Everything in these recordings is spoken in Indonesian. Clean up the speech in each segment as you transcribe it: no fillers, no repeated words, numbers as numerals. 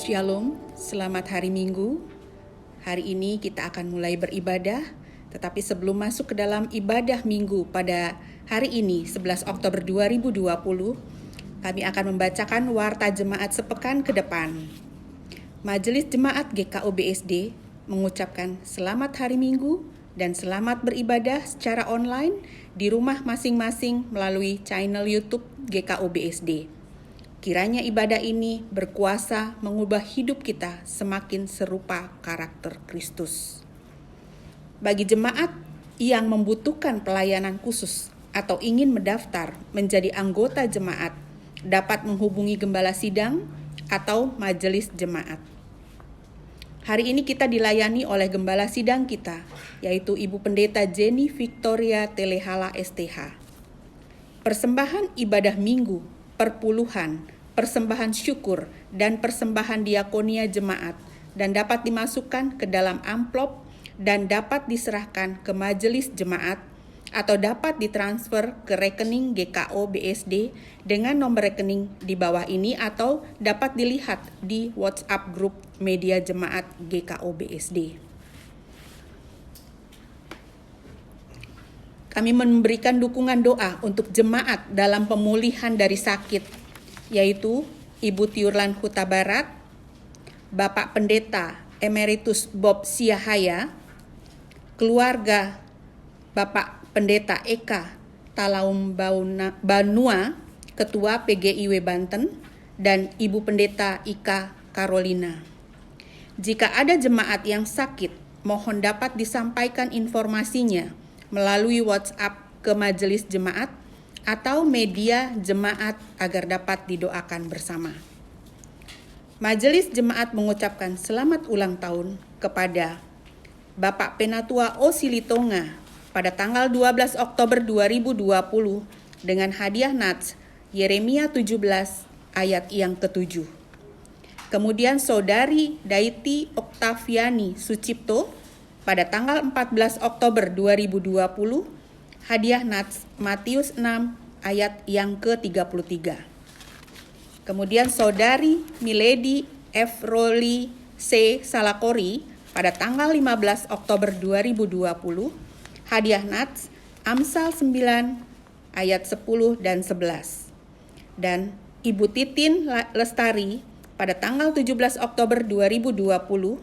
Shalom, selamat hari Minggu. Hari ini kita akan mulai beribadah, tetapi sebelum masuk ke dalam ibadah Minggu pada hari ini 11 Oktober 2020, kami akan membacakan warta jemaat sepekan ke depan. Majelis Jemaat GKO BSD mengucapkan selamat hari Minggu dan selamat beribadah secara online di rumah masing-masing melalui channel YouTube GKO BSD. Kiranya ibadah ini berkuasa mengubah hidup kita semakin serupa karakter Kristus. Bagi jemaat yang membutuhkan pelayanan khusus atau ingin mendaftar menjadi anggota jemaat, dapat menghubungi gembala sidang atau majelis jemaat. Hari ini kita dilayani oleh gembala sidang kita, yaitu Ibu Pendeta Jenny Victoria Telehala STH. Persembahan ibadah minggu, perpuluhan, persembahan syukur, dan persembahan diakonia jemaat dan dapat dimasukkan ke dalam amplop dan dapat diserahkan ke majelis jemaat atau dapat ditransfer ke rekening GKO BSD dengan nomor rekening di bawah ini atau dapat dilihat di WhatsApp grup media jemaat GKO BSD. Kami memberikan dukungan doa untuk jemaat dalam pemulihan dari sakit, yaitu Ibu Tiurlan Huta Barat, Bapak Pendeta Emeritus Bob Siahaya, keluarga Bapak Pendeta Eka Talaum Banua, Ketua PGIW Banten, dan Ibu Pendeta Ika Carolina. Jika ada jemaat yang sakit, mohon dapat disampaikan informasinya melalui WhatsApp ke majelis jemaat atau media jemaat agar dapat didoakan bersama. Majelis jemaat mengucapkan selamat ulang tahun kepada Bapak Penatua Osilitonga pada tanggal 12 Oktober 2020 dengan hadiah Nats Yeremia 17 ayat yang ke-7. Kemudian Saudari Daiti Oktaviani Sucipto pada tanggal 14 Oktober 2020, hadiah Nats Matius 6 ayat yang ke-33. Kemudian Saudari Milady F. Roli C. Salakori pada tanggal 15 Oktober 2020, hadiah Nats Amsal 9 ayat 10 dan 11. Dan Ibu Titin Lestari pada tanggal 17 Oktober 2020,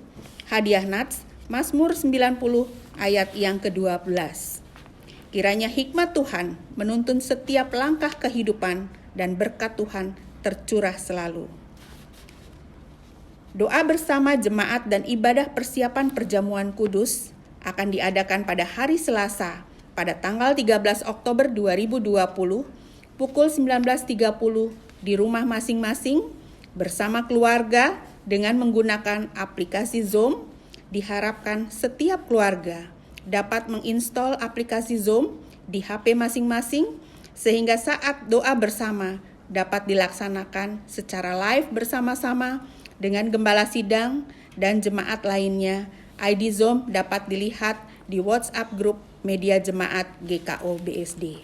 hadiah Nats Mazmur 90 ayat yang ke-12. Kiranya hikmat Tuhan menuntun setiap langkah kehidupan dan berkat Tuhan tercurah selalu. Doa bersama jemaat dan ibadah persiapan perjamuan kudus akan diadakan pada hari Selasa pada tanggal 13 Oktober 2020 pukul 19.30 di rumah masing-masing bersama keluarga dengan menggunakan aplikasi Zoom. Diharapkan setiap keluarga dapat menginstal aplikasi Zoom di HP masing-masing sehingga saat doa bersama dapat dilaksanakan secara live bersama-sama dengan gembala sidang dan jemaat lainnya. ID Zoom dapat dilihat di WhatsApp grup media jemaat GKO BSD.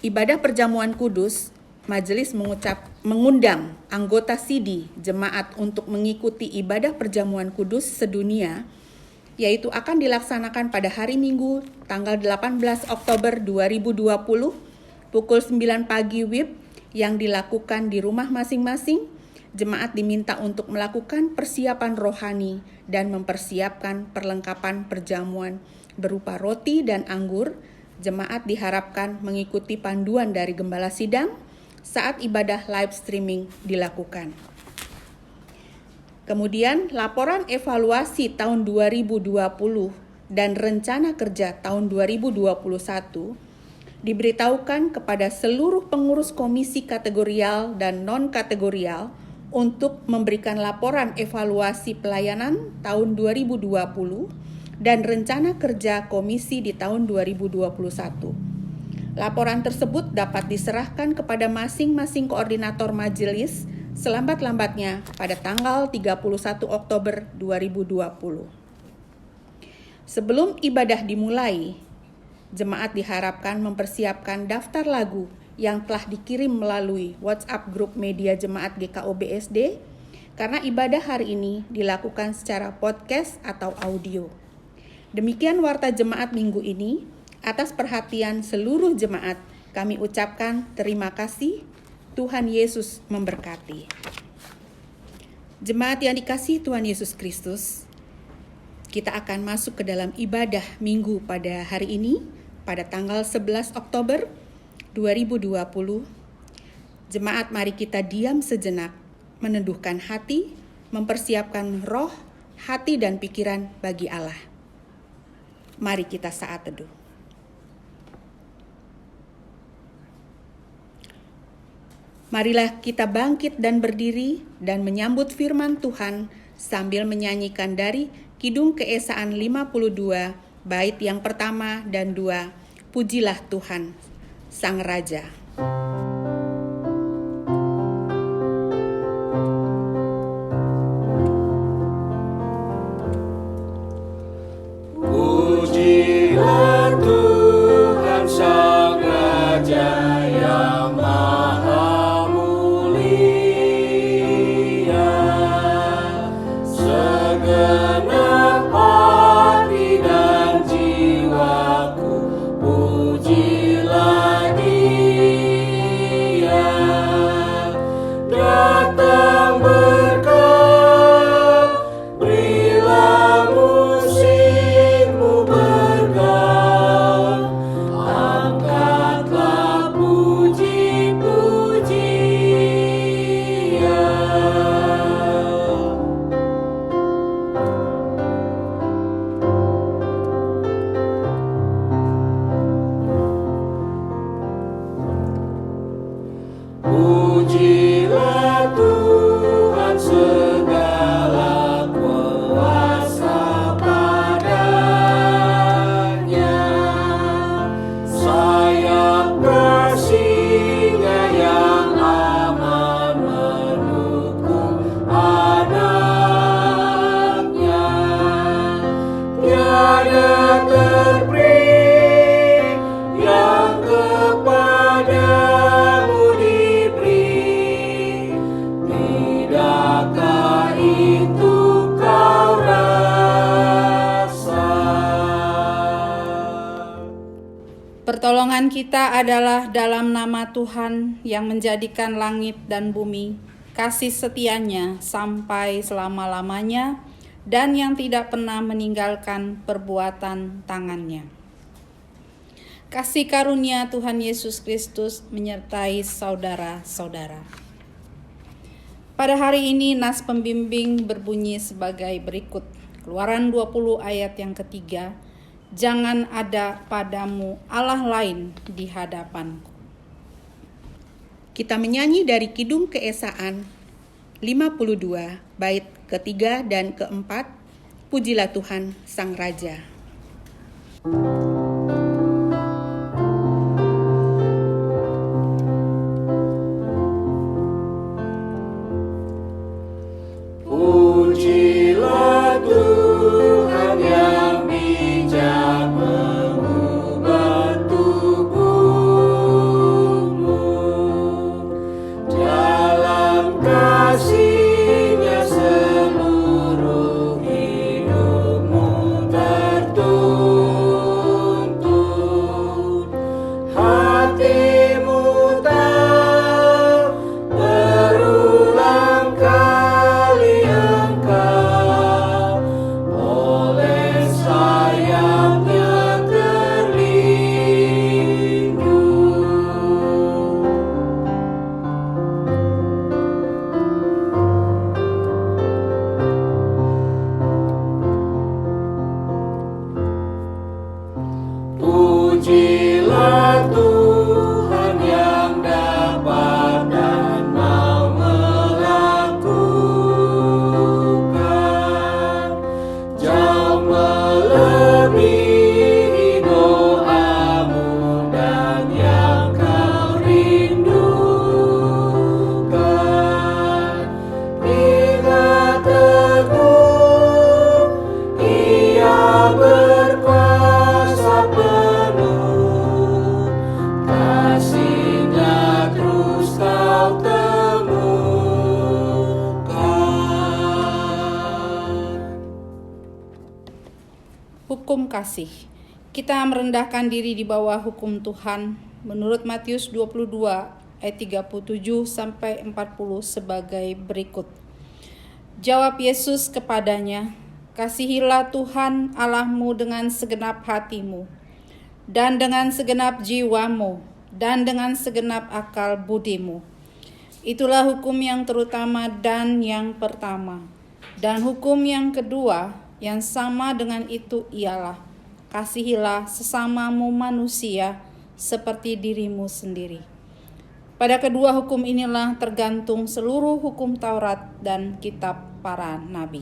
Ibadah perjamuan kudus, majelis mengundang anggota SIDI jemaat untuk mengikuti ibadah perjamuan kudus sedunia, yaitu akan dilaksanakan pada hari Minggu tanggal 18 Oktober 2020 pukul 9 pagi WIB yang dilakukan di rumah masing-masing. Jemaat diminta untuk melakukan persiapan rohani dan mempersiapkan perlengkapan perjamuan berupa roti dan anggur. Jemaat diharapkan mengikuti panduan dari gembala sidang saat ibadah live streaming dilakukan. Kemudian laporan evaluasi tahun 2020 dan rencana kerja tahun 2021 diberitahukan kepada seluruh pengurus komisi kategorial dan non-kategorial untuk memberikan laporan evaluasi pelayanan tahun 2020 dan rencana kerja komisi di tahun 2021. Laporan tersebut dapat diserahkan kepada masing-masing koordinator majelis selambat-lambatnya pada tanggal 31 Oktober 2020. Sebelum ibadah dimulai, jemaat diharapkan mempersiapkan daftar lagu yang telah dikirim melalui WhatsApp grup media Jemaat GKO BSD, karena ibadah hari ini dilakukan secara podcast atau audio. Demikian warta jemaat minggu ini. Atas perhatian seluruh jemaat, kami ucapkan terima kasih. Tuhan Yesus memberkati. Jemaat yang dikasihi Tuhan Yesus Kristus, kita akan masuk ke dalam ibadah minggu pada hari ini, pada tanggal 11 Oktober 2020. Jemaat, mari kita diam sejenak, meneduhkan hati, mempersiapkan roh, hati dan pikiran bagi Allah. Mari kita saat teduh. Marilah kita bangkit dan berdiri dan menyambut firman Tuhan sambil menyanyikan dari Kidung Keesaan 52, bait yang pertama dan 2, Pujilah Tuhan, Sang Raja. Pujilah Tuhan Sang Raja yang Maha Mulia, segenap hati dan jiwaku, pujilah Dia. Datang berkah, berilah musikmu bergaul, angkatlah puji-pujian. Pujilah Tuhan segala kuasa padanya, sayap bersinga yang aman mendukung anaknya. Tiada terperi yang kepadamu diberi, tidakkah itu kau rasa? Pertolongan kita adalah dalam nama Tuhan yang menjadikan langit dan bumi, kasih setianya sampai selama-lamanya, dan yang tidak pernah meninggalkan perbuatan tangannya. Kasih karunia Tuhan Yesus Kristus menyertai saudara-saudara. Pada hari ini nas pembimbing berbunyi sebagai berikut. Keluaran 20 ayat yang ketiga. Jangan ada padamu Allah lain di hadapanku. Kita menyanyi dari Kidung Keesaan 52, bait ketiga dan keempat, Pujilah Tuhan Sang Raja. Pujilah Tuhan yang bijak mengubah tubuhmu, dalam kasih-Nya seluruh hidupmu tertulis. hukum kasih. Kita merendahkan diri di bawah hukum Tuhan menurut Matius 22 ayat 37 sampai 40 sebagai berikut. Jawab Yesus kepadanya, "Kasihilah Tuhan Allahmu dengan segenap hatimu, dan dengan segenap jiwamu, dan dengan segenap akal budimu. Itulah hukum yang terutama dan yang pertama. Dan hukum yang kedua yang sama dengan itu ialah, kasihilah sesamamu manusia seperti dirimu sendiri." Pada kedua hukum inilah tergantung seluruh hukum Taurat dan kitab para nabi.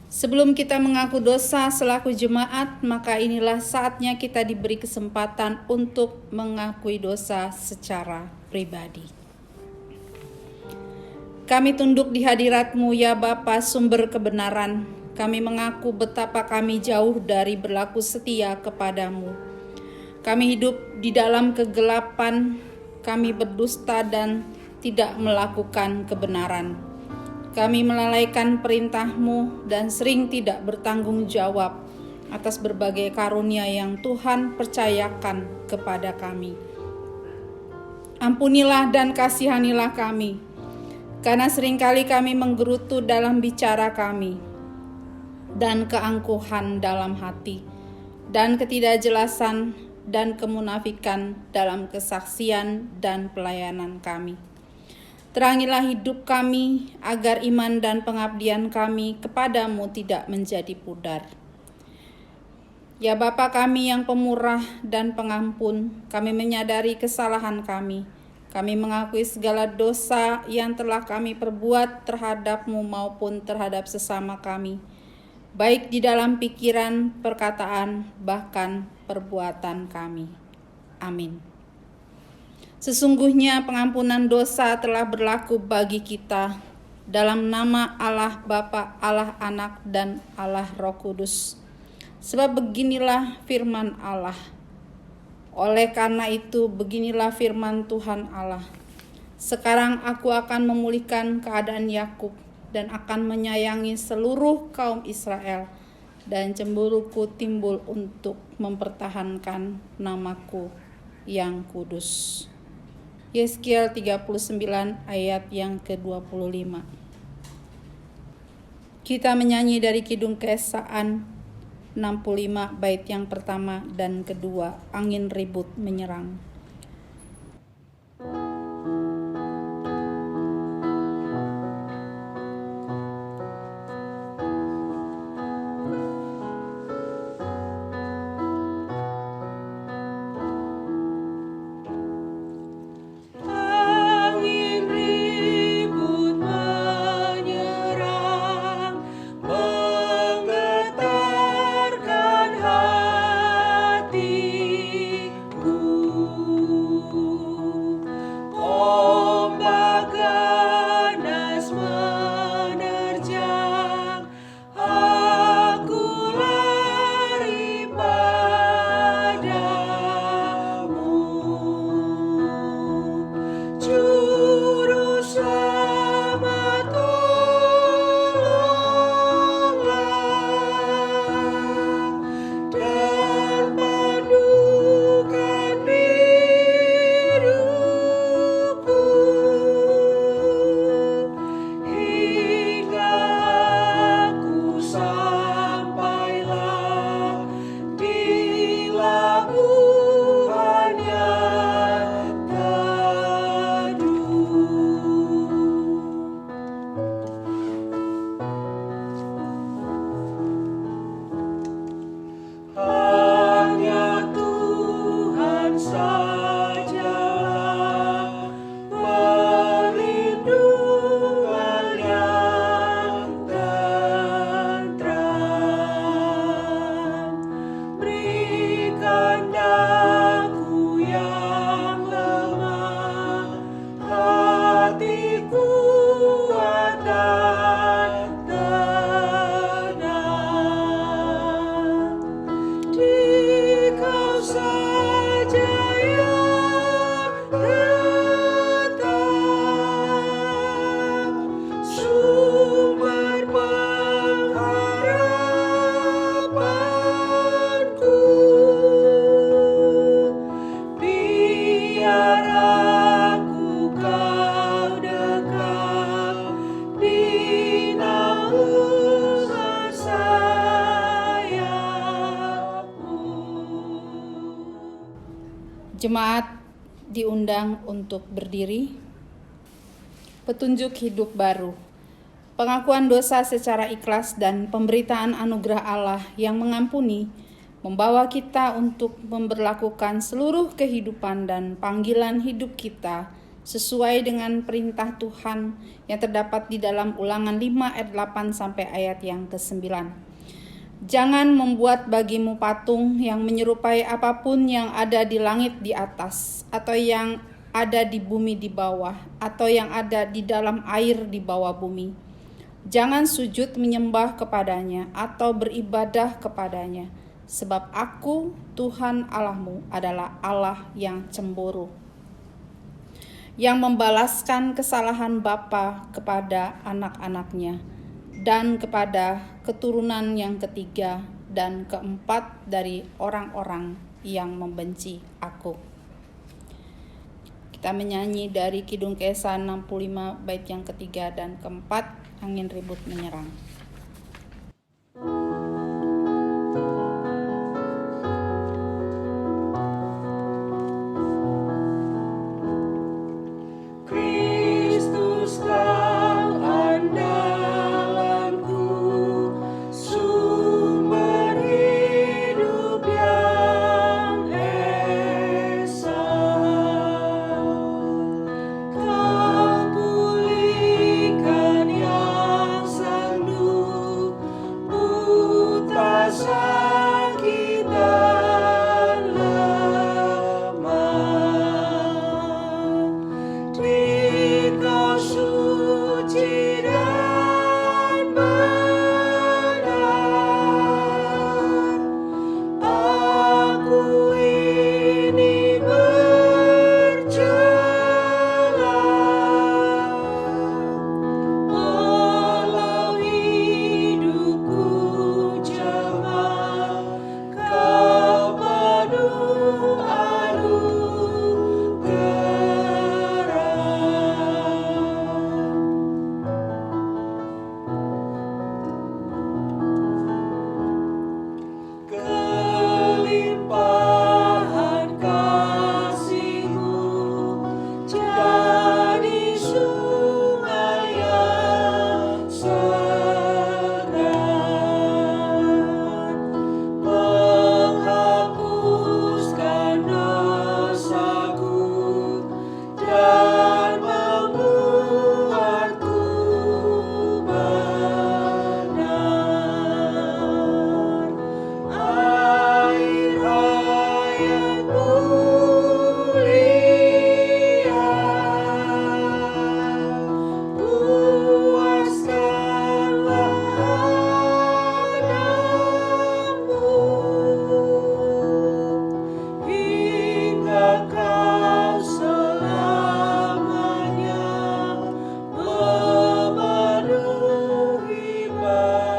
Sebelum kita mengaku dosa selaku jemaat, maka inilah saatnya kita diberi kesempatan untuk mengakui dosa secara pribadi. Kami tunduk di hadirat-Mu ya Bapa, sumber kebenaran. Kami mengaku betapa kami jauh dari berlaku setia kepadamu. Kami hidup di dalam kegelapan, kami berdusta dan tidak melakukan kebenaran. Kami melalaikan perintah-Mu dan sering tidak bertanggung jawab atas berbagai karunia yang Tuhan percayakan kepada kami. Ampunilah dan kasihanilah kami, karena seringkali kami menggerutu dalam bicara kami, dan keangkuhan dalam hati, dan ketidakjelasan dan kemunafikan dalam kesaksian dan pelayanan kami. Terangilah hidup kami, agar iman dan pengabdian kami kepadamu tidak menjadi pudar. Ya Bapa kami yang pemurah dan pengampun, kami menyadari kesalahan kami. Kami mengakui segala dosa yang telah kami perbuat terhadap-Mu maupun terhadap sesama kami, baik di dalam pikiran, perkataan, bahkan perbuatan kami. Amin. Sesungguhnya pengampunan dosa telah berlaku bagi kita dalam nama Allah Bapa, Allah Anak, dan Allah Roh Kudus. Sebab beginilah firman Allah. Oleh karena itu, beginilah firman Tuhan Allah. Sekarang aku akan memulihkan keadaan Yakub dan akan menyayangi seluruh kaum Israel, dan cemburuku timbul untuk mempertahankan namaku yang kudus. Yeskiel 39 ayat yang ke-25. Kita menyanyi dari Kidung Keesaan 65 bait yang pertama dan kedua, Angin Ribut Menyerang. Menggetarkan hatiku. Jemaat diundang untuk berdiri. Petunjuk hidup baru. Pengakuan dosa secara ikhlas dan pemberitaan anugerah Allah yang mengampuni membawa kita untuk memberlakukan seluruh kehidupan dan panggilan hidup kita sesuai dengan perintah Tuhan yang terdapat di dalam Ulangan 5 ayat 8 sampai ayat yang ke-9. Jangan membuat bagimu patung yang menyerupai apapun yang ada di langit di atas, atau yang ada di bumi di bawah, atau yang ada di dalam air di bawah bumi. Jangan sujud menyembah kepadanya atau beribadah kepadanya, sebab Aku, Tuhan Allahmu, adalah Allah yang cemburu, yang membalaskan kesalahan bapa kepada anak-anaknya dan kepada keturunan yang ketiga dan keempat dari orang-orang yang membenci Aku. Kita menyanyi dari Kidung Keesahan 65 bait yang ketiga dan keempat, Angin Ribut Menyerang. Kristus kau andalanku, sumber hidup yang esa. Kau pulihkan yang sandu, buta, sakit dan lemah. Dikau suci dan benar, aku ini bercela. Walau hidupku cemas, Kau penuh kelimpahan kasih-Mu jadi sungai yang segar, menghapuskan dosaku dan membuatku benar. Air hayat mulia, puaskanlah anakmu, hingga Kau selamanya memenuhi batinku.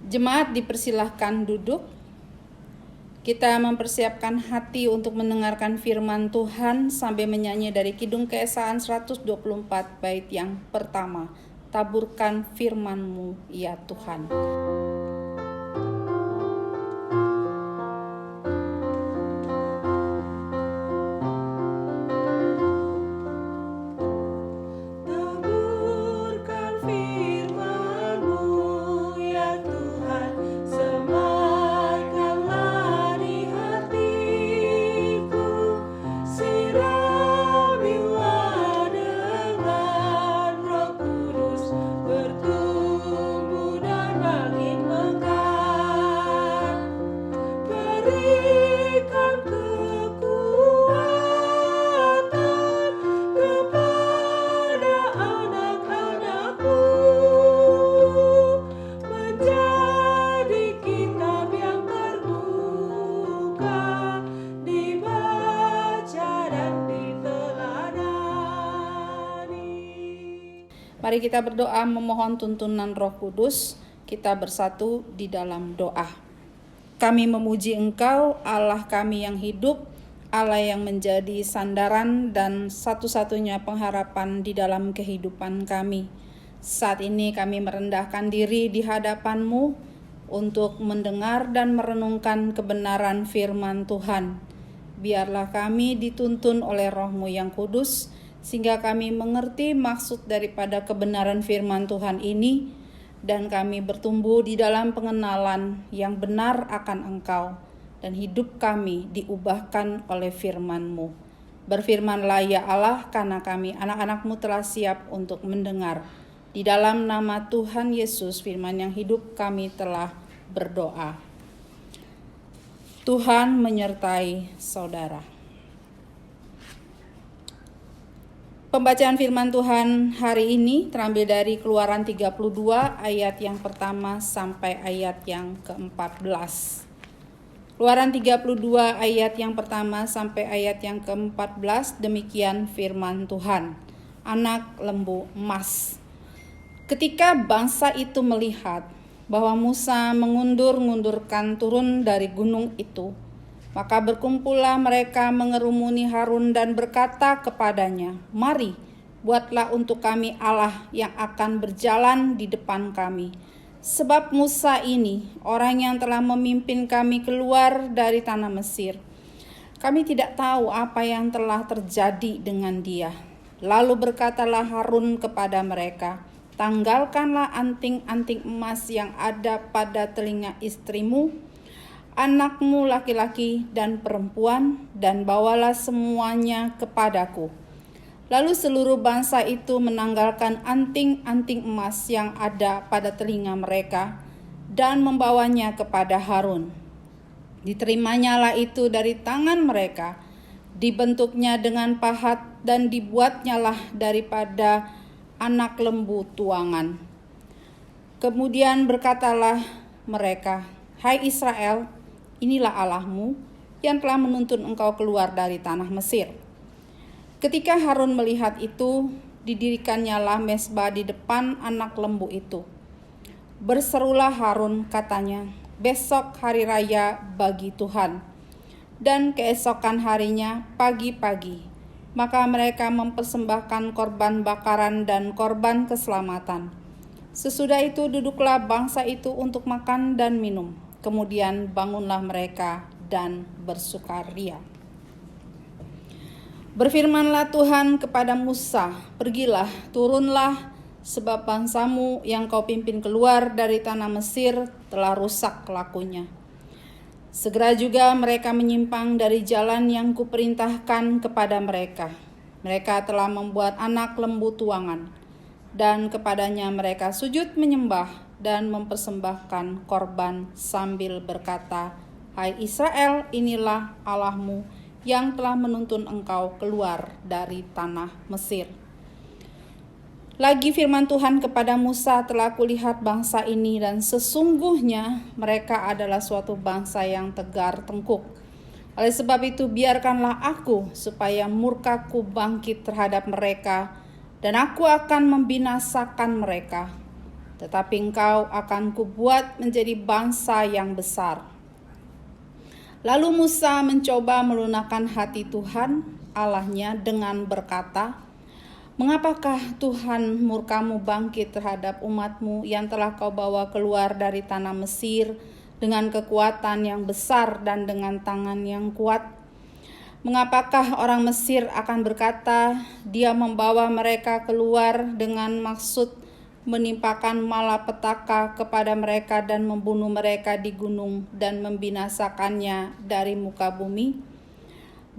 Jemaat dipersilahkan duduk. Kita mempersiapkan hati untuk mendengarkan firman Tuhan sambil menyanyi dari Kidung Keesahan 124 bait yang pertama, Taburkan firman-Mu ya Tuhan. Taburkan firman-Mu ya Tuhan, sematkanlah di hatiku, siramilah dengan Roh Kudus, bertumbuh dan makin mekar. Berikan kekuatan kepada anak-anakmu, menjadi kitab yang terbuka, dibaca dan diteladani. Mari kita berdoa memohon tuntunan Roh Kudus. Kita bersatu di dalam doa. Kami memuji Engkau, Allah kami yang hidup, Allah yang menjadi sandaran dan satu-satunya pengharapan di dalam kehidupan kami. Saat ini kami merendahkan diri di hadapan-Mu. untuk mendengar dan merenungkan kebenaran firman Tuhan. Biarlah kami dituntun oleh Roh-Mu yang kudus, sehingga kami mengerti maksud daripada kebenaran firman Tuhan ini, dan kami bertumbuh di dalam pengenalan yang benar akan Engkau, dan hidup kami diubahkan oleh firman-Mu. Berfirmanlah ya Allah, karena kami anak-anak-Mu telah siap untuk mendengar. Di dalam nama Tuhan Yesus, firman yang hidup, kami telah berdoa. Tuhan menyertai saudara. Pembacaan firman Tuhan hari ini terambil dari Keluaran 32 ayat yang pertama sampai ayat yang ke-14. Keluaran 32 ayat yang pertama sampai ayat yang ke-14, demikian firman Tuhan. Anak lembu emas. Ketika bangsa itu melihat bahwa Musa mengundur-ngundurkan turun dari gunung itu, maka berkumpullah mereka mengerumuni Harun dan berkata kepadanya, "Mari, buatlah untuk kami Allah yang akan berjalan di depan kami. Sebab Musa ini orang yang telah memimpin kami keluar dari tanah Mesir. Kami tidak tahu apa yang telah terjadi dengan dia." Lalu berkatalah Harun kepada mereka, "Tanggalkanlah anting-anting emas yang ada pada telinga istrimu, anakmu laki-laki dan perempuan, dan bawalah semuanya kepadaku." Lalu seluruh bangsa itu menanggalkan anting-anting emas yang ada pada telinga mereka dan membawanya kepada Harun. Diterimanya itu dari tangan mereka, dibentuknya dengan pahat dan dibuatnyalah daripada anak lembu tuangan. Kemudian berkatalah mereka, "Hai Israel, inilah Allahmu yang telah menuntun engkau keluar dari tanah Mesir." Ketika Harun melihat itu, didirikannya mezbah di depan anak lembu itu. Berserulah Harun, katanya, "Besok hari raya bagi Tuhan." Dan keesokan harinya pagi-pagi, maka mereka mempersembahkan korban bakaran dan korban keselamatan. Sesudah itu duduklah bangsa itu untuk makan dan minum. Kemudian bangunlah mereka dan bersukaria. Berfirmanlah Tuhan kepada Musa, "Pergilah, turunlah, sebab bangsamu yang kau pimpin keluar dari tanah Mesir telah rusak lakunya." Segera juga mereka menyimpang dari jalan yang kuperintahkan kepada mereka. Mereka telah membuat anak lembu tuangan, dan kepadanya mereka sujud menyembah dan mempersembahkan korban sambil berkata, "Hai Israel, inilah Allahmu yang telah menuntun engkau keluar dari tanah Mesir." Lagi firman Tuhan kepada Musa, "Telah kulihat bangsa ini, dan sesungguhnya mereka adalah suatu bangsa yang tegar tengkuk. Oleh sebab itu biarkanlah aku supaya murkaku bangkit terhadap mereka, dan aku akan membinasakan mereka. Tetapi engkau akan kubuat menjadi bangsa yang besar." Lalu Musa mencoba melunakkan hati Tuhan Allahnya dengan berkata, "Mengapakah Tuhan murkamu bangkit terhadap umatmu yang telah kau bawa keluar dari tanah Mesir dengan kekuatan yang besar dan dengan tangan yang kuat? Mengapakah orang Mesir akan berkata, dia membawa mereka keluar dengan maksud menimpakan malapetaka kepada mereka dan membunuh mereka di gunung dan membinasakannya dari muka bumi?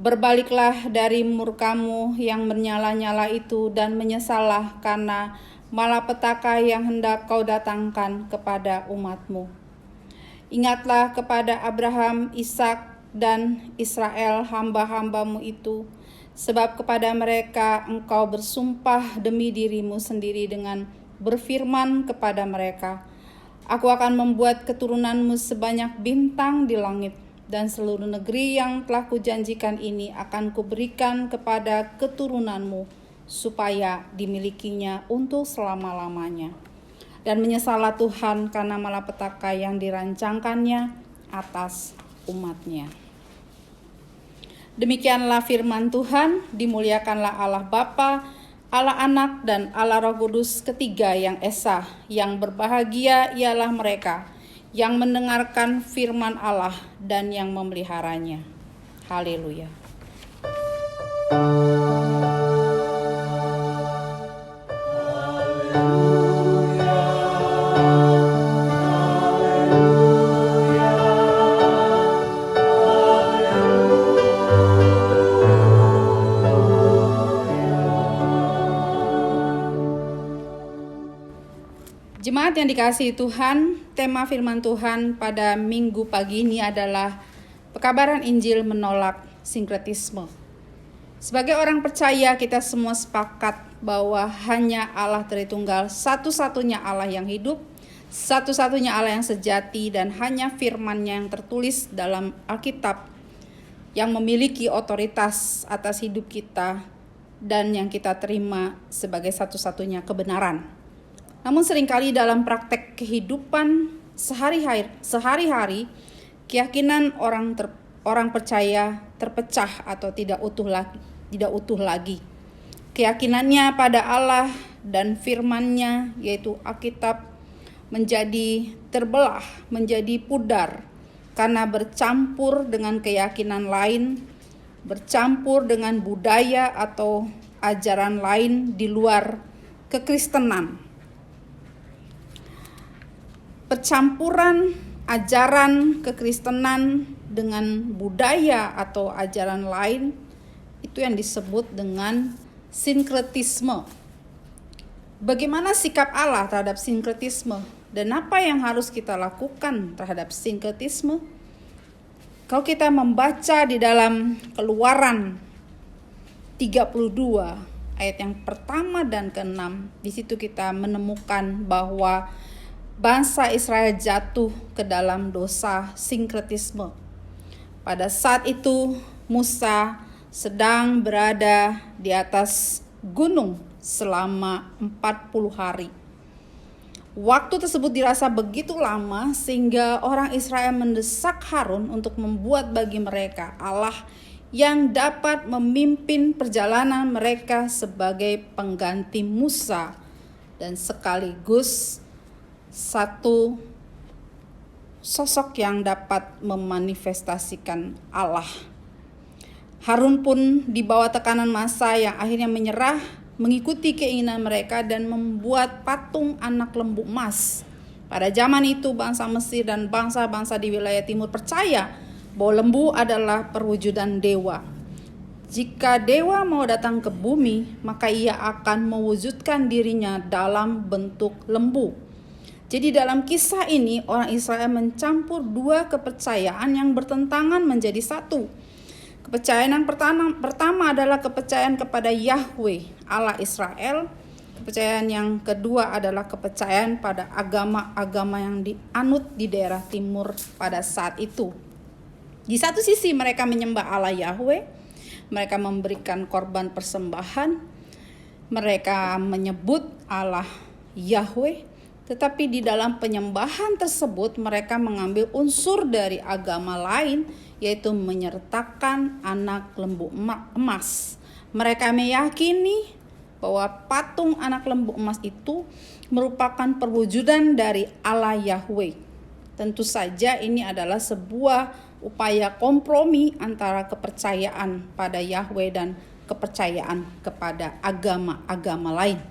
Berbaliklah dari murkamu yang menyala-nyala itu dan menyesallah karena malapetaka yang hendak kau datangkan kepada umatmu. Ingatlah kepada Abraham, Ishak, dan Israel hamba-hambamu itu, sebab kepada mereka engkau bersumpah demi dirimu sendiri dengan berfirman kepada mereka, "Aku akan membuat keturunanmu sebanyak bintang di langit, dan seluruh negeri yang telah kujanjikan ini akan kuberikan kepada keturunanmu, supaya dimilikinya untuk selama-lamanya." Dan menyesallah Tuhan karena malapetaka yang dirancangkannya atas umatnya. Demikianlah firman Tuhan. Dimuliakanlah Allah Bapa, Allah Anak, dan Allah Roh Kudus, ketiga yang esa. Yang berbahagia ialah mereka yang mendengarkan firman Allah dan yang memeliharanya. Haleluya. Jemaat yang dikasihi Tuhan, tema firman Tuhan pada minggu pagi ini adalah pekabaran Injil menolak sinkretisme. Sebagai orang percaya, kita semua sepakat bahwa hanya Allah Tritunggal, satu-satunya Allah yang hidup, satu-satunya Allah yang sejati, dan hanya firman-Nya yang tertulis dalam Alkitab yang memiliki otoritas atas hidup kita dan yang kita terima sebagai satu-satunya kebenaran. Namun seringkali dalam praktek kehidupan sehari-hari, keyakinan orang percaya terpecah atau tidak utuh lagi. Keyakinannya pada Allah dan firman-Nya, yaitu Alkitab, menjadi terbelah, menjadi pudar karena bercampur dengan keyakinan lain, bercampur dengan budaya atau ajaran lain di luar kekristenan. Percampuran ajaran kekristenan dengan budaya atau ajaran lain itu yang disebut dengan sinkretisme. Bagaimana sikap Allah terhadap sinkretisme dan apa yang harus kita lakukan terhadap sinkretisme? Kalau kita membaca di dalam Keluaran 32 ayat yang pertama dan ke-6, di situ kita menemukan bahwa bangsa Israel jatuh ke dalam dosa sinkretisme. Pada saat itu Musa sedang berada di atas gunung selama 40 hari. Waktu tersebut dirasa begitu lama sehingga orang Israel mendesak Harun untuk membuat bagi mereka Allah yang dapat memimpin perjalanan mereka sebagai pengganti Musa dan sekaligus satu sosok yang dapat memanifestasikan Allah. Harun pun di bawah tekanan massa yang akhirnya menyerah mengikuti keinginan mereka dan membuat patung anak lembu emas. Pada zaman itu bangsa Mesir dan bangsa-bangsa di wilayah timur percaya bahwa lembu adalah perwujudan dewa. Jika dewa mau datang ke bumi, maka ia akan mewujudkan dirinya dalam bentuk lembu. Jadi dalam kisah ini orang Israel mencampur dua kepercayaan yang bertentangan menjadi satu. Kepercayaan yang pertama adalah kepercayaan kepada Yahweh, Allah Israel. Kepercayaan yang kedua adalah kepercayaan pada agama-agama yang dianut di daerah timur pada saat itu. Di satu sisi mereka menyembah Allah Yahweh, mereka memberikan korban persembahan, mereka menyebut Allah Yahweh. Tetapi di dalam penyembahan tersebut mereka mengambil unsur dari agama lain, yaitu menyertakan anak lembu emas. Mereka meyakini bahwa patung anak lembu emas itu merupakan perwujudan dari Allah Yahweh. Tentu saja ini adalah sebuah upaya kompromi antara kepercayaan pada Yahweh dan kepercayaan kepada agama-agama lain.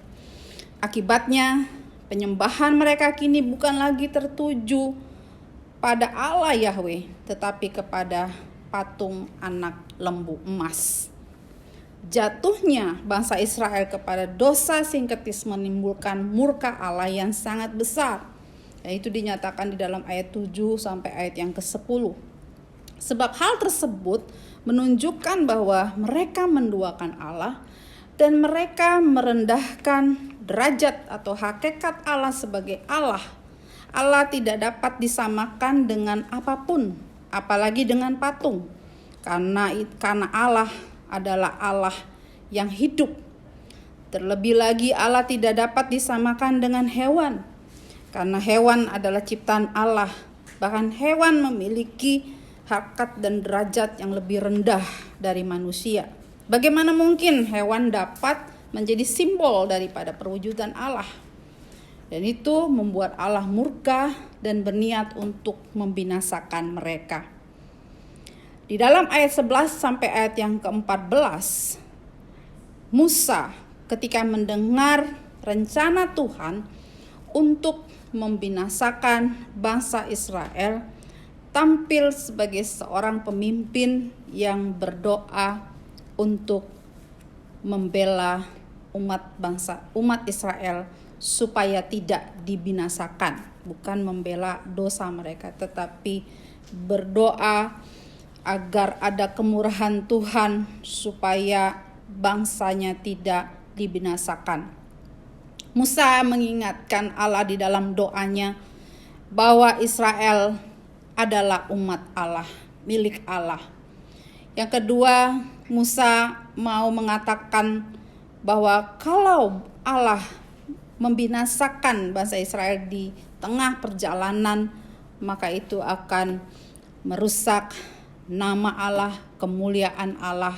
Akibatnya penyembahan mereka kini bukan lagi tertuju pada Allah Yahweh, tetapi kepada patung anak lembu emas. Jatuhnya bangsa Israel kepada dosa sinkretisme menimbulkan murka Allah yang sangat besar. Dan itu dinyatakan di dalam ayat 7 sampai ayat yang ke-10. Sebab hal tersebut menunjukkan bahwa mereka menduakan Allah dan mereka merendahkan derajat atau hakikat Allah sebagai Allah. Allah tidak dapat disamakan dengan apapun, apalagi dengan patung. Karena Allah adalah Allah yang hidup. Terlebih lagi Allah tidak dapat disamakan dengan hewan. Karena hewan adalah ciptaan Allah. Bahkan hewan memiliki hakikat dan derajat yang lebih rendah dari manusia. Bagaimana mungkin hewan dapat menjadi simbol daripada perwujudan Allah? Dan itu membuat Allah murka dan berniat untuk membinasakan mereka. Di dalam ayat 11 sampai ayat yang ke-14, Musa ketika mendengar rencana Tuhan untuk membinasakan bangsa Israel, tampil sebagai seorang pemimpin yang berdoa untuk membela umat Israel supaya tidak dibinasakan, bukan membela dosa mereka, tetapi berdoa agar ada kemurahan Tuhan supaya bangsanya tidak dibinasakan. Musa mengingatkan Allah di dalam doanya bahwa Israel adalah umat Allah, milik Allah. Yang kedua, Musa mau mengatakan bahwa kalau Allah membinasakan bangsa Israel di tengah perjalanan, maka itu akan merusak nama Allah, kemuliaan Allah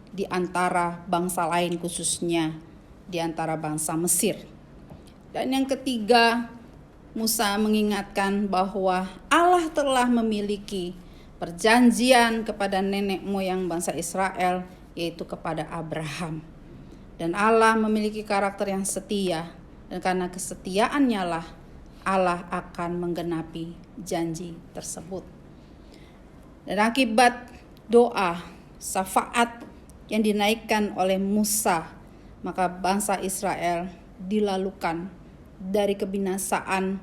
di antara bangsa lain, khususnya di antara bangsa Mesir. Dan yang ketiga, Musa mengingatkan bahwa Allah telah memiliki perjanjian kepada nenek moyang bangsa Israel, yaitu kepada Abraham. Dan Allah memiliki karakter yang setia, dan karena kesetiaannya lah Allah akan menggenapi janji tersebut. Dan akibat doa syafaat yang dinaikkan oleh Musa, maka bangsa Israel dilalukan dari kebinasaan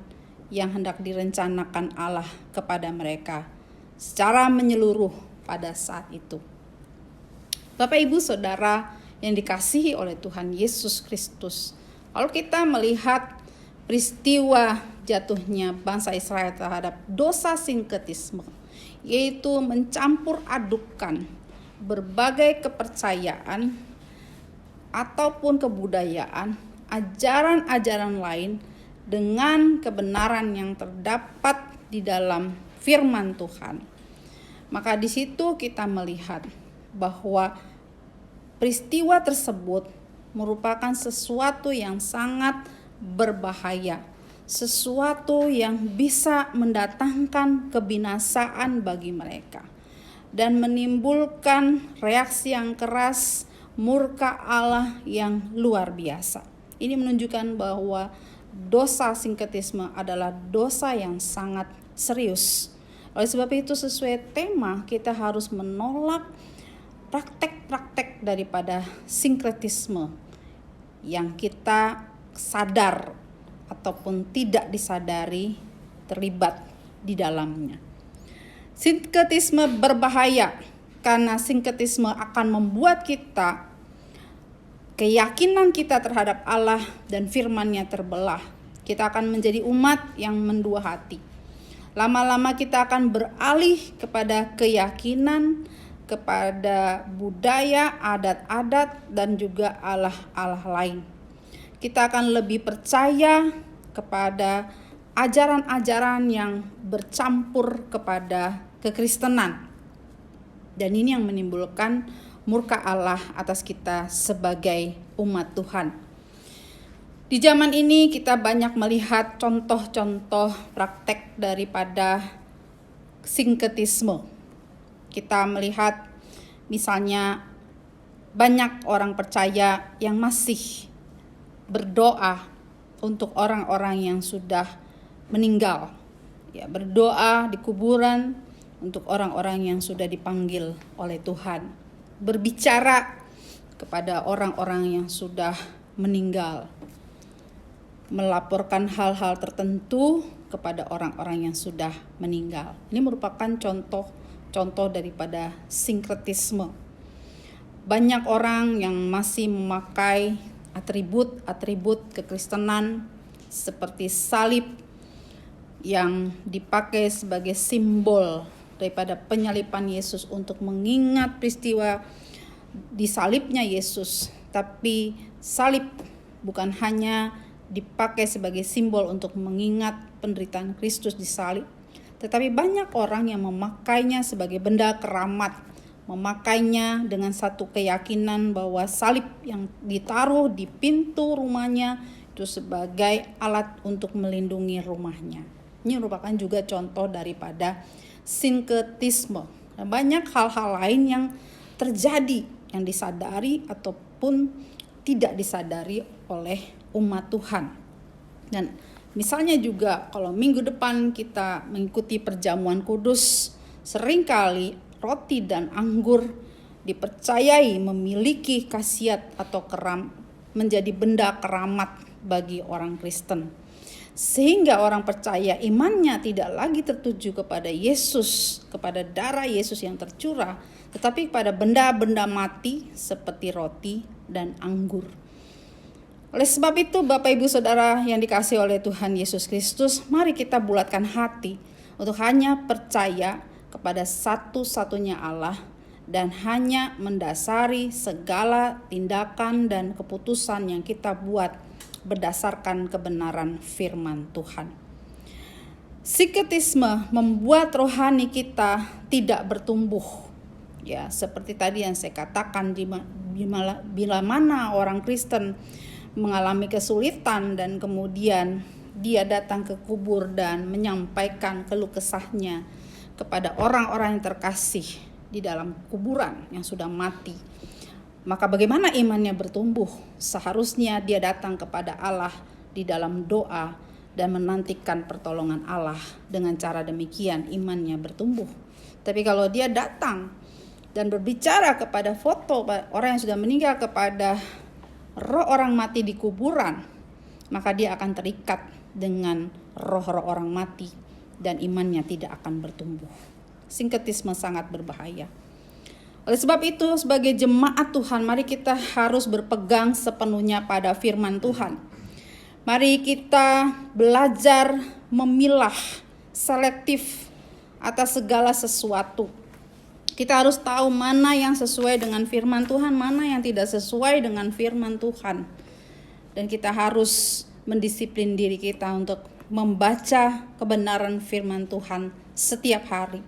yang hendak direncanakan Allah kepada mereka secara menyeluruh pada saat itu. Bapak, Ibu, Saudara yang dikasihi oleh Tuhan Yesus Kristus, kalau kita melihat peristiwa jatuhnya bangsa Israel terhadap dosa sinkretisme, yaitu mencampur adukan berbagai kepercayaan ataupun kebudayaan, ajaran-ajaran lain dengan kebenaran yang terdapat di dalam firman Tuhan. Maka di situ kita melihat bahwa peristiwa tersebut merupakan sesuatu yang sangat berbahaya, sesuatu yang bisa mendatangkan kebinasaan bagi mereka dan menimbulkan reaksi yang keras, murka Allah yang luar biasa. Ini menunjukkan bahwa dosa sinkretisme adalah dosa yang sangat serius. Oleh sebab itu, sesuai tema, kita harus menolak praktek-praktek daripada sinkretisme yang kita sadar ataupun tidak disadari terlibat di dalamnya. Sinkretisme berbahaya karena sinkretisme akan membuat keyakinan kita terhadap Allah dan firman-Nya terbelah. Kita akan menjadi umat yang mendua hati. Lama-lama kita akan beralih kepada keyakinan, kepada budaya, adat-adat, dan juga Allah-Allah lain. Kita akan lebih percaya kepada ajaran-ajaran yang bercampur kepada kekristenan. Dan ini yang menimbulkan murka Allah atas kita sebagai umat Tuhan. Di zaman ini kita banyak melihat contoh-contoh praktek daripada sinkretisme. Kita melihat misalnya banyak orang percaya yang masih berdoa untuk orang-orang yang sudah meninggal. Ya, berdoa di kuburan untuk orang-orang yang sudah dipanggil oleh Tuhan. Berbicara kepada orang-orang yang sudah meninggal. Melaporkan hal-hal tertentu kepada orang-orang yang sudah meninggal. Ini merupakan contoh daripada sinkretisme. Banyak orang yang masih memakai atribut-atribut kekristenan seperti salib yang dipakai sebagai simbol daripada penyaliban Yesus untuk mengingat peristiwa disalibnya Yesus. Tapi salib bukan hanya dipakai sebagai simbol untuk mengingat penderitaan Kristus disalib, tetapi banyak orang yang memakainya sebagai benda keramat, memakainya dengan satu keyakinan bahwa salib yang ditaruh di pintu rumahnya itu sebagai alat untuk melindungi rumahnya. Ini merupakan juga contoh daripada sinkretisme. Nah, banyak hal-hal lain yang terjadi yang disadari ataupun tidak disadari oleh umat Tuhan. Dan misalnya juga kalau minggu depan kita mengikuti perjamuan kudus, seringkali roti dan anggur dipercayai memiliki khasiat atau menjadi benda keramat bagi orang Kristen. Sehingga orang percaya imannya tidak lagi tertuju kepada Yesus, kepada darah Yesus yang tercurah, tetapi kepada benda-benda mati seperti roti dan anggur. Oleh sebab itu, Bapak Ibu Saudara yang dikasihi oleh Tuhan Yesus Kristus, mari kita bulatkan hati untuk hanya percaya kepada satu-satunya Allah dan hanya mendasari segala tindakan dan keputusan yang kita buat berdasarkan kebenaran firman Tuhan. Sinkretisme membuat rohani kita tidak bertumbuh. Ya, seperti tadi yang saya katakan, bila mana orang Kristen mengalami kesulitan dan kemudian dia datang ke kubur dan menyampaikan keluh kesahnya kepada orang-orang yang terkasih di dalam kuburan yang sudah mati, maka bagaimana imannya bertumbuh? Seharusnya dia datang kepada Allah di dalam doa dan menantikan pertolongan Allah. Dengan cara demikian imannya bertumbuh. Tapi kalau dia datang dan berbicara kepada foto orang yang sudah meninggal, kepada roh orang mati di kuburan, maka dia akan terikat dengan roh-roh orang mati dan imannya tidak akan bertumbuh. Sinkretisme sangat berbahaya. Oleh sebab itu, sebagai jemaat Tuhan, mari kita harus berpegang sepenuhnya pada firman Tuhan. Mari kita belajar memilah, selektif atas segala sesuatu. Kita harus tahu mana yang sesuai dengan firman Tuhan, mana yang tidak sesuai dengan firman Tuhan. Dan kita harus mendisiplin diri kita untuk membaca kebenaran firman Tuhan setiap hari.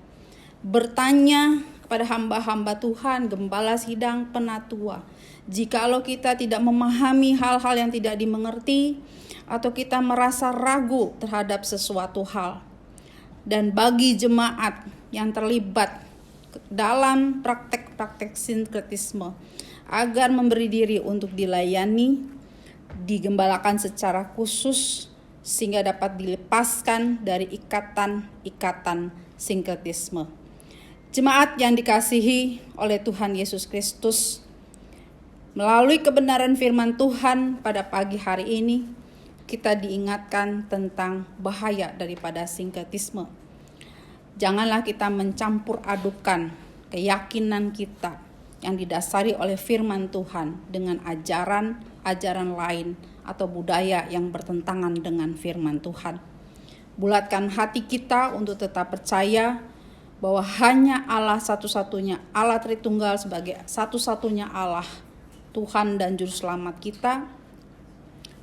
Bertanya kepada hamba-hamba Tuhan, gembala sidang, penatua. Jikalau kita tidak memahami hal-hal yang tidak dimengerti, atau kita merasa ragu terhadap sesuatu hal. Dan bagi jemaat yang terlibat dalam praktek-praktek sinkretisme, agar memberi diri untuk dilayani, digembalakan secara khusus, sehingga dapat dilepaskan dari ikatan-ikatan sinkretisme. Jemaat yang dikasihi oleh Tuhan Yesus Kristus, melalui kebenaran firman Tuhan pada pagi hari ini, kita diingatkan tentang bahaya daripada sinkretisme. Janganlah kita mencampur adukan keyakinan kita yang didasari oleh firman Tuhan dengan ajaran lain atau budaya yang bertentangan dengan firman Tuhan. Bulatkan hati kita untuk tetap percaya bahwa hanya Allah satu-satunya, Allah Tritunggal sebagai satu-satunya Allah, Tuhan dan Juru Selamat kita,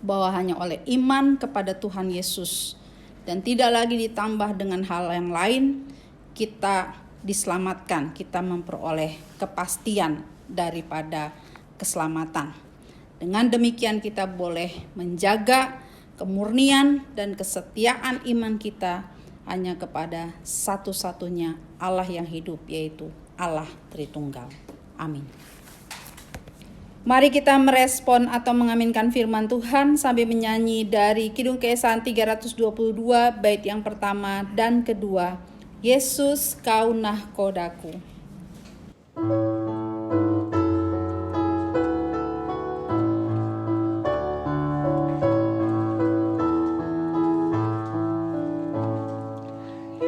bahwa hanya oleh iman kepada Tuhan Yesus dan tidak lagi ditambah dengan hal yang lain, kita diselamatkan, kita memperoleh kepastian daripada keselamatan. Dengan demikian kita boleh menjaga kemurnian dan kesetiaan iman kita hanya kepada satu-satunya Allah yang hidup, yaitu Allah Tritunggal. Amin. Mari kita merespon atau mengaminkan firman Tuhan sambil menyanyi dari Kidung Keesahan 322 bait yang pertama dan kedua. Yesus kau nahkodaku.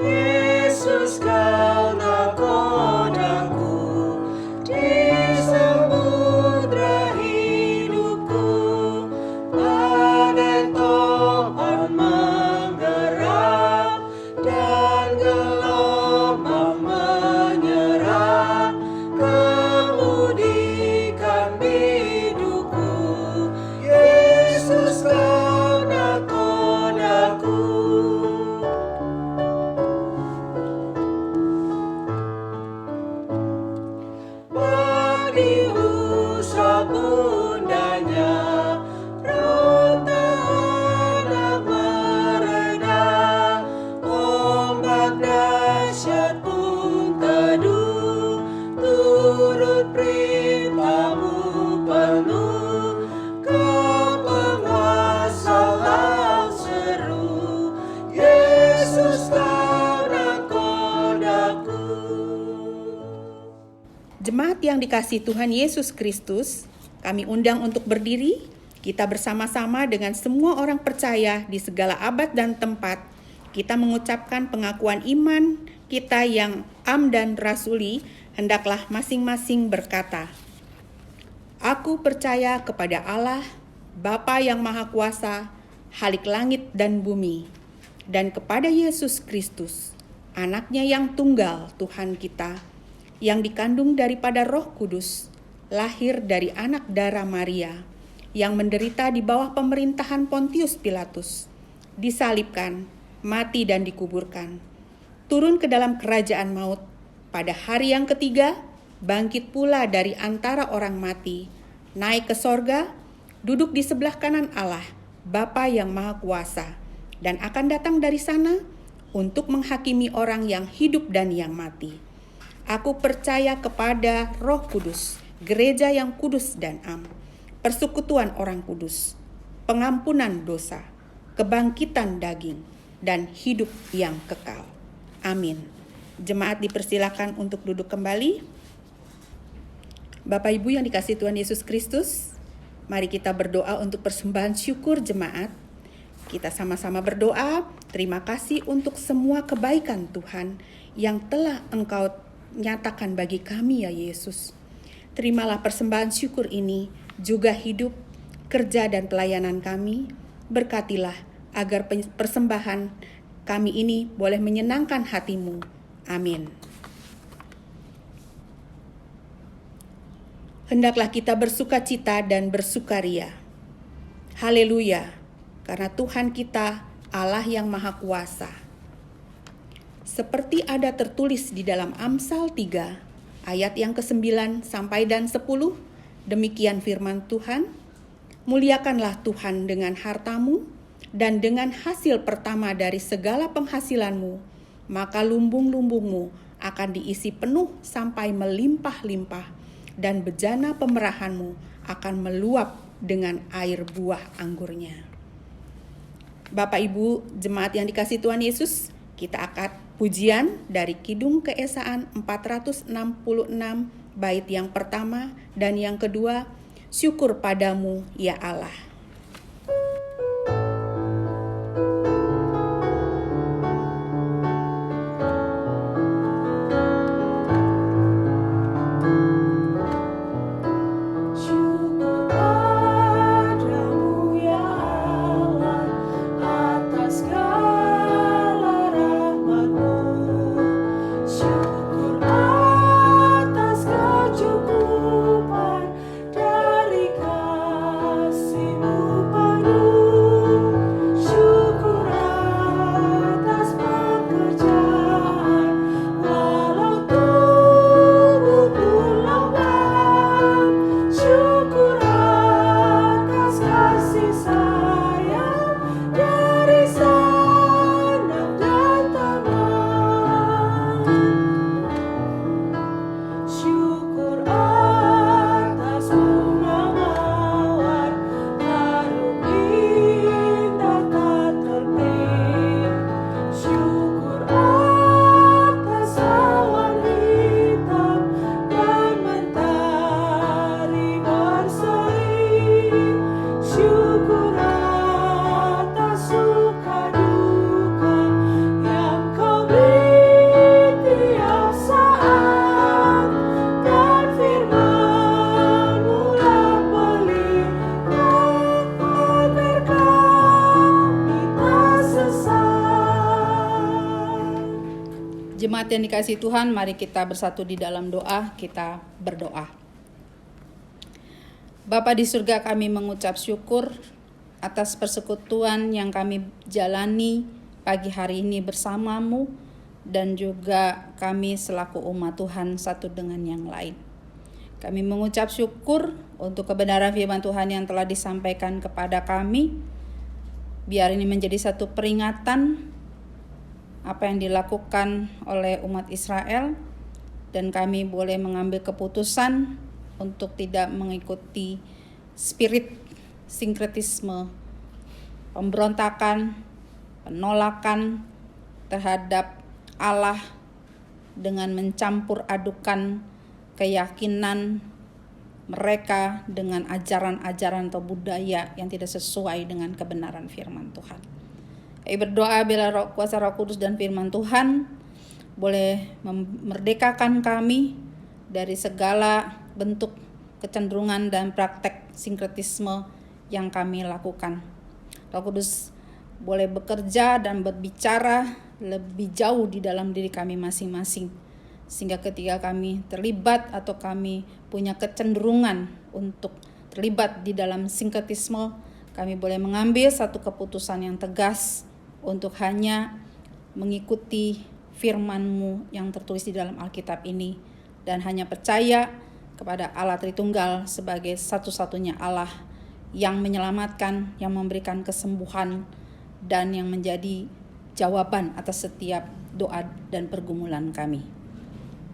Yesus kau nahkodaku di samudra hidupku, badai topan menggerak dan gelombang menyerang. Jemaat yang dikasihi Tuhan Yesus Kristus, kami undang untuk berdiri, kita bersama-sama dengan semua orang percaya di segala abad dan tempat, kita mengucapkan pengakuan iman kita yang am dan rasuli, hendaklah masing-masing berkata, Aku percaya kepada Allah, Bapa yang Maha Kuasa, Khalik langit dan bumi, dan kepada Yesus Kristus, Anaknya yang tunggal Tuhan kita, yang dikandung daripada Roh Kudus, lahir dari anak darah Maria, yang menderita di bawah pemerintahan Pontius Pilatus, disalibkan, mati dan dikuburkan, turun ke dalam kerajaan maut, pada hari yang ketiga, bangkit pula dari antara orang mati, naik ke sorga, duduk di sebelah kanan Allah, Bapa yang Maha Kuasa, dan akan datang dari sana untuk menghakimi orang yang hidup dan yang mati. Aku percaya kepada Roh Kudus, gereja yang kudus dan am, persekutuan orang kudus, pengampunan dosa, kebangkitan daging, dan hidup yang kekal. Amin. Jemaat dipersilakan untuk duduk kembali. Bapak Ibu yang dikasihi Tuhan Yesus Kristus, mari kita berdoa untuk persembahan syukur jemaat. Kita sama-sama berdoa, terima kasih untuk semua kebaikan Tuhan yang telah Engkau nyatakan bagi kami ya Yesus. Terimalah persembahan syukur ini, juga hidup, kerja dan pelayanan kami. Berkatilah agar persembahan kami ini boleh menyenangkan hati-Mu. Amin. Hendaklah kita bersukacita dan bersukaria. Haleluya, karena Tuhan kita Allah yang Maha Kuasa. Seperti ada tertulis di dalam Amsal 3, ayat yang ke-9 sampai dan 10, demikian firman Tuhan, muliakanlah Tuhan dengan hartamu dan dengan hasil pertama dari segala penghasilanmu, maka lumbung-lumbungmu akan diisi penuh sampai melimpah-limpah, dan bejana pemerahanmu akan meluap dengan air buah anggurnya. Bapak Ibu jemaat yang dikasihi Tuhan Yesus, kita akan pujian dari Kidung Keesaan 466 bait yang pertama dan yang kedua, syukur padamu ya Allah. Jemaat yang dikasihi Tuhan, mari kita bersatu di dalam doa, kita berdoa. Bapa di surga, kami mengucap syukur atas persekutuan yang kami jalani pagi hari ini bersamamu, dan juga kami selaku umat Tuhan satu dengan yang lain. Kami mengucap syukur untuk kebenaran firman Tuhan yang telah disampaikan kepada kami. Biar ini menjadi satu peringatan apa yang dilakukan oleh umat Israel, dan kami boleh mengambil keputusan untuk tidak mengikuti spirit sinkretisme, pemberontakan, penolakan terhadap Allah dengan mencampur adukan keyakinan mereka dengan ajaran-ajaran atau budaya yang tidak sesuai dengan kebenaran firman Tuhan. Kami berdoa bila kuasa Roh Kudus dan firman Tuhan boleh memerdekakan kami dari segala bentuk kecenderungan dan praktek sinkretisme yang kami lakukan. Roh Kudus boleh bekerja dan berbicara lebih jauh di dalam diri kami masing-masing, sehingga ketika kami terlibat atau kami punya kecenderungan untuk terlibat di dalam sinkretisme, kami boleh mengambil satu keputusan yang tegas untuk hanya mengikuti firman-Mu yang tertulis di dalam Alkitab ini, dan hanya percaya kepada Allah Tritunggal sebagai satu-satunya Allah yang menyelamatkan, yang memberikan kesembuhan, dan yang menjadi jawaban atas setiap doa dan pergumulan kami.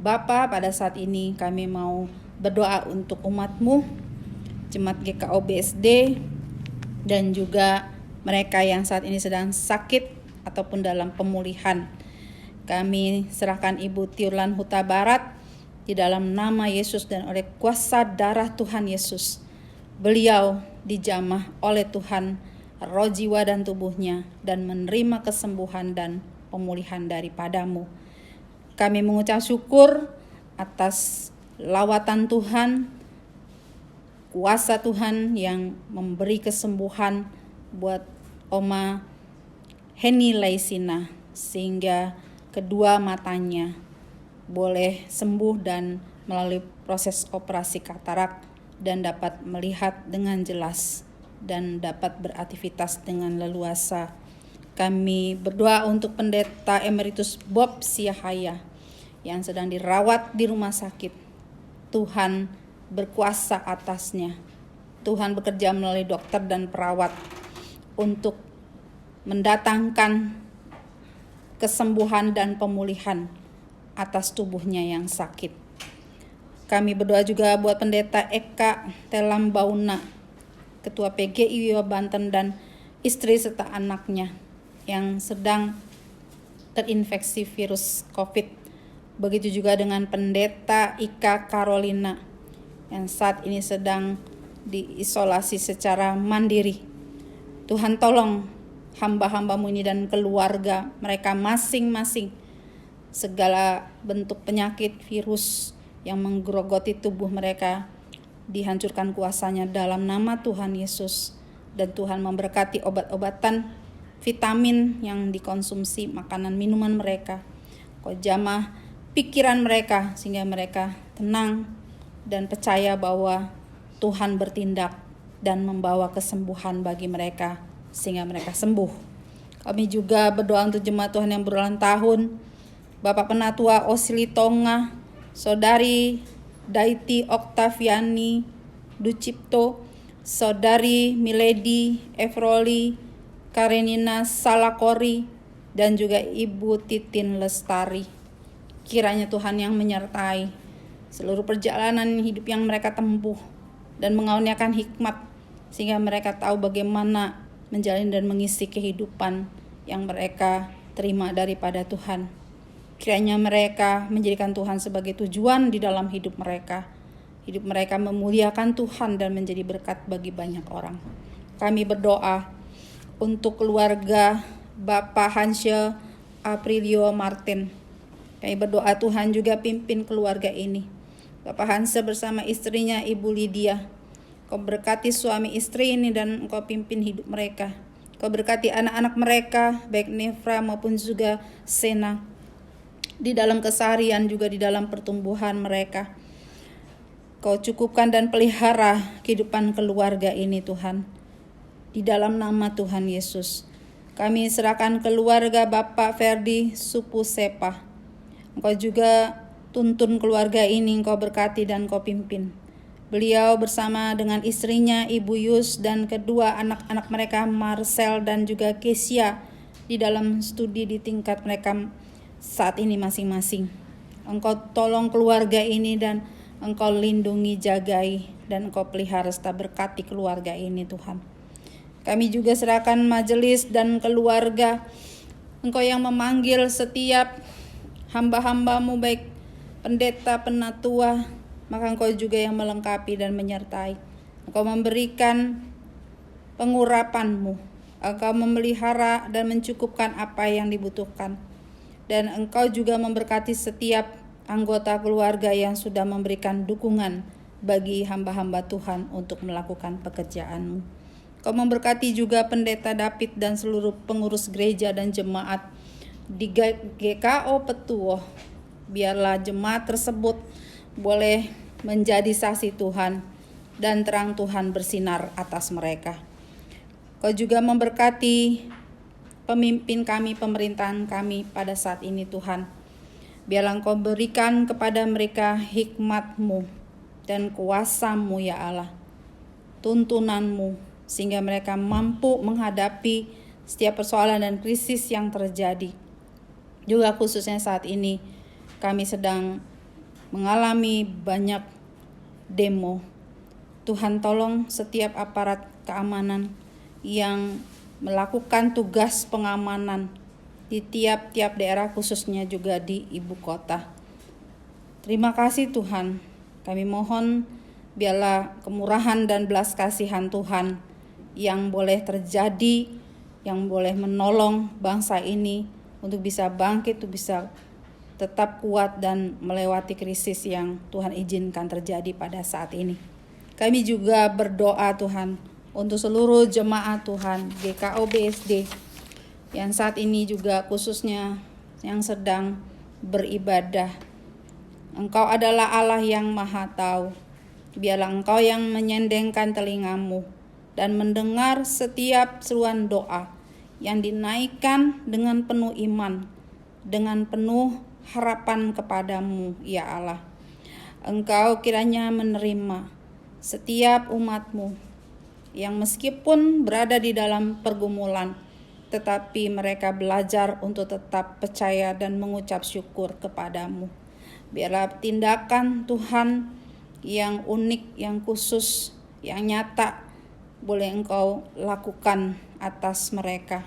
Bapa, pada saat ini kami mau berdoa untuk umat-Mu, Jemaat GKO BSD, dan juga mereka yang saat ini sedang sakit ataupun dalam pemulihan. Kami serahkan Ibu Tiurlan Huta Barat di dalam nama Yesus dan oleh kuasa darah Tuhan Yesus. Beliau dijamah oleh Tuhan roh, jiwa, dan tubuhnya, dan menerima kesembuhan dan pemulihan daripada-Mu. Kami mengucap syukur atas lawatan Tuhan, kuasa Tuhan yang memberi kesembuhan buat Oma Heni Laisina, sehingga kedua matanya boleh sembuh dan melalui proses operasi katarak dan dapat melihat dengan jelas dan dapat beraktivitas dengan leluasa. Kami berdoa untuk Pendeta Emeritus Bob Siahaya yang sedang dirawat di rumah sakit. Tuhan berkuasa atasnya. Tuhan bekerja melalui dokter dan perawat untuk mendatangkan kesembuhan dan pemulihan atas tubuhnya yang sakit. Kami berdoa juga buat Pendeta Eka Telam Bauna, Ketua PGI Wiwa Banten, dan istri serta anaknya yang sedang terinfeksi virus COVID. Begitu juga dengan Pendeta Ika Carolina yang saat ini sedang diisolasi secara mandiri. Tuhan tolong hamba-hamba-Mu ini dan keluarga mereka masing-masing. Segala bentuk penyakit, virus yang menggerogoti tubuh mereka dihancurkan kuasanya dalam nama Tuhan Yesus. Dan Tuhan memberkati obat-obatan, vitamin yang dikonsumsi, makanan minuman mereka. Kau jamah pikiran mereka sehingga mereka tenang dan percaya bahwa Tuhan bertindak dan membawa kesembuhan bagi mereka sehingga mereka sembuh. Kami juga berdoa untuk jemaat Tuhan yang berulang tahun, Bapak Penatua Osili Tonga, Saudari Daiti Oktaviani Ducipto, Saudari Miledi Efroli Karenina Salakori, dan juga Ibu Titin Lestari. Kiranya Tuhan yang menyertai seluruh perjalanan hidup yang mereka tempuh dan menganugerahkan hikmat sehingga mereka tahu bagaimana menjalani dan mengisi kehidupan yang mereka terima daripada Tuhan. Kiranya mereka menjadikan Tuhan sebagai tujuan di dalam hidup mereka. Hidup mereka memuliakan Tuhan dan menjadi berkat bagi banyak orang. Kami berdoa untuk keluarga Bapak Hansya Aprilio Martin. Kami berdoa Tuhan juga pimpin keluarga ini. Bapak Hansya bersama istrinya Ibu Lydia. Kau berkati suami istri ini dan Engkau pimpin hidup mereka. Kau berkati anak-anak mereka, baik Nefra maupun juga Sena, di dalam keseharian juga di dalam pertumbuhan mereka. Kau cukupkan dan pelihara kehidupan keluarga ini Tuhan. Di dalam nama Tuhan Yesus. Kami serahkan keluarga Bapak Ferdi Supu Sepa. Engkau juga tuntun keluarga ini, Engkau berkati dan Engkau pimpin. Beliau bersama dengan istrinya Ibu Yus dan kedua anak-anak mereka Marcel dan juga Kesia di dalam studi di tingkat mereka saat ini masing-masing. Engkau tolong keluarga ini dan Engkau lindungi, jagai, dan Engkau pelihara serta berkati keluarga ini Tuhan. Kami juga serahkan majelis dan keluarga. Engkau yang memanggil setiap hamba-hamba-Mu, baik pendeta, penatua, maka Engkau juga yang melengkapi dan menyertai. Engkau memberikan pengurapan-Mu, Engkau memelihara dan mencukupkan apa yang dibutuhkan. Dan Engkau juga memberkati setiap anggota keluarga yang sudah memberikan dukungan bagi hamba-hamba Tuhan untuk melakukan pekerjaan-Mu. Engkau memberkati juga pendeta David dan seluruh pengurus gereja dan jemaat di GKO Petuoh. Biarlah jemaat tersebut boleh menjadi saksi Tuhan dan terang Tuhan bersinar atas mereka. Kau juga memberkati pemimpin kami, pemerintahan kami pada saat ini Tuhan. Biarlah Engkau berikan kepada mereka hikmat-Mu dan kuasa-Mu ya Allah, tuntunan-Mu, sehingga mereka mampu menghadapi setiap persoalan dan krisis yang terjadi. Juga khususnya saat ini kami sedang mengalami banyak demo. Tuhan tolong setiap aparat keamanan yang melakukan tugas pengamanan di tiap-tiap daerah, khususnya juga di ibu kota. Terima kasih Tuhan. Kami mohon biarlah kemurahan dan belas kasihan Tuhan yang boleh terjadi, yang boleh menolong bangsa ini untuk bisa bangkit, untuk bisa tetap kuat dan melewati krisis yang Tuhan izinkan terjadi pada saat ini. Kami juga berdoa Tuhan untuk seluruh jemaat Tuhan GKO BSD yang saat ini juga khususnya yang sedang beribadah. Engkau adalah Allah yang Maha Tahu. Biarlah Engkau yang menyendengkan telingamu dan mendengar setiap seruan doa yang dinaikkan dengan penuh iman, dengan penuh harapan kepadamu ya Allah. Engkau kiranya menerima setiap umat-Mu yang meskipun berada di dalam pergumulan, tetapi mereka belajar untuk tetap percaya dan mengucap syukur kepadamu. Biarlah tindakan Tuhan yang unik, yang khusus, yang nyata boleh Engkau lakukan atas mereka,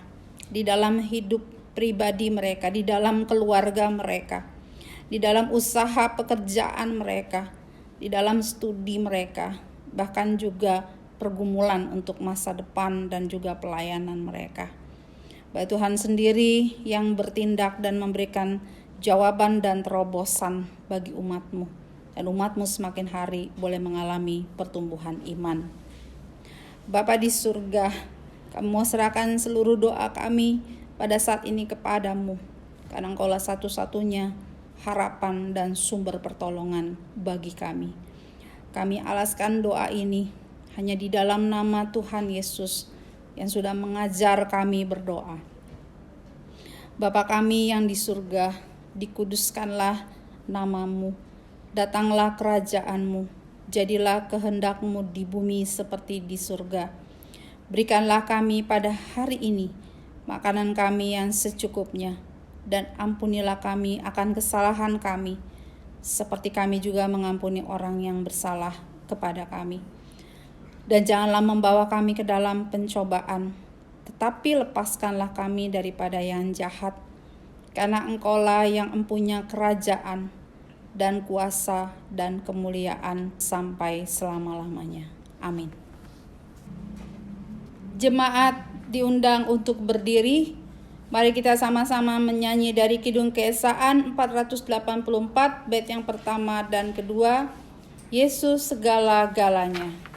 di dalam hidup pribadi mereka, di dalam keluarga mereka, di dalam usaha pekerjaan mereka, di dalam studi mereka, bahkan juga pergumulan untuk masa depan dan juga pelayanan mereka. Baik Tuhan sendiri yang bertindak dan memberikan jawaban dan terobosan bagi umat-Mu, dan umat-Mu semakin hari boleh mengalami pertumbuhan iman. Bapa di surga, kami mau serahkan seluruh doa kami pada saat ini kepadamu, karena Engkaulah satu-satunya harapan dan sumber pertolongan bagi kami. Kami alaskan doa ini hanya di dalam nama Tuhan Yesus yang sudah mengajar kami berdoa. Bapa kami yang di surga, dikuduskanlah nama-Mu, datanglah kerajaan-Mu, jadilah kehendak-Mu di bumi seperti di surga. Berikanlah kami pada hari ini makanan kami yang secukupnya, dan ampunilah kami akan kesalahan kami, seperti kami juga mengampuni orang yang bersalah kepada kami. Dan janganlah membawa kami ke dalam pencobaan, tetapi lepaskanlah kami daripada yang jahat, karena Engkaulah yang empunya kerajaan dan kuasa dan kemuliaan sampai selama-lamanya. Amin. Jemaat diundang untuk berdiri. Mari kita sama-sama menyanyi dari Kidung Keesaan 484 bait yang pertama dan kedua, Yesus segala-galanya.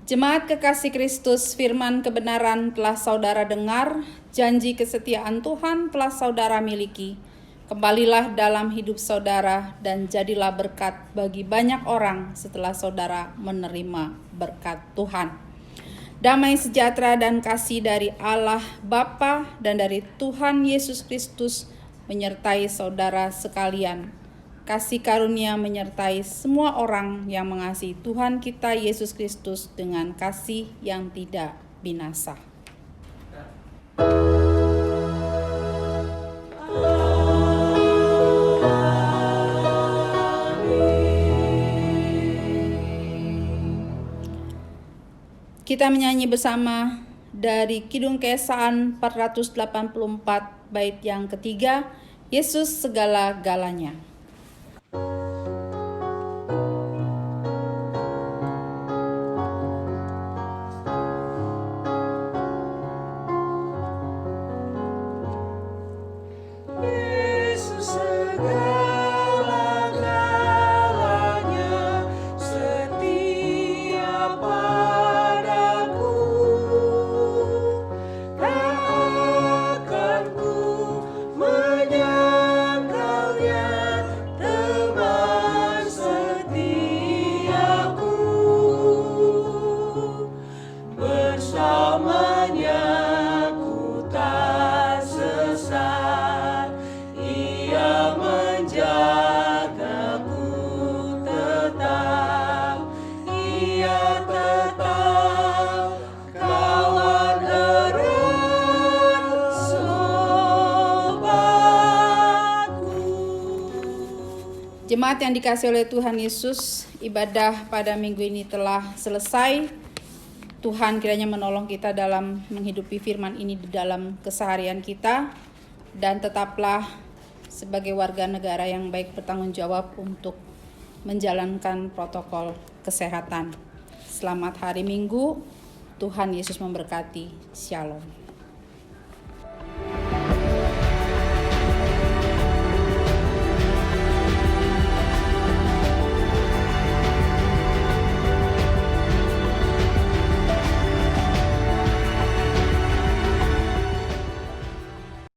Jemaat kekasih Kristus, firman kebenaran telah saudara dengar, janji kesetiaan Tuhan telah saudara miliki. Kembalilah dalam hidup saudara dan jadilah berkat bagi banyak orang setelah saudara menerima berkat Tuhan. Damai sejahtera dan kasih dari Allah Bapa dan dari Tuhan Yesus Kristus menyertai saudara sekalian. Kasih karunia menyertai semua orang yang mengasihi Tuhan kita Yesus Kristus dengan kasih yang tidak binasa. Kita menyanyi bersama dari Kidung Keesaan 484 bait yang ketiga, Yesus segala-galanya. Yesus segala-galanya, setia padaku. Tak akan ku menyangkalnya, teman setiaku. Bersamanya ku tak sesat, Ia menjagaku tetap, Ia tetap kawan erat sobatku. Jemaat yang dikasihi oleh Tuhan Yesus, ibadah pada minggu ini telah selesai. Tuhan kiranya menolong kita dalam menghidupi firman ini di dalam keseharian kita, dan tetaplah sebagai warga negara yang baik bertanggung jawab untuk menjalankan protokol kesehatan. Selamat hari Minggu, Tuhan Yesus memberkati. Shalom.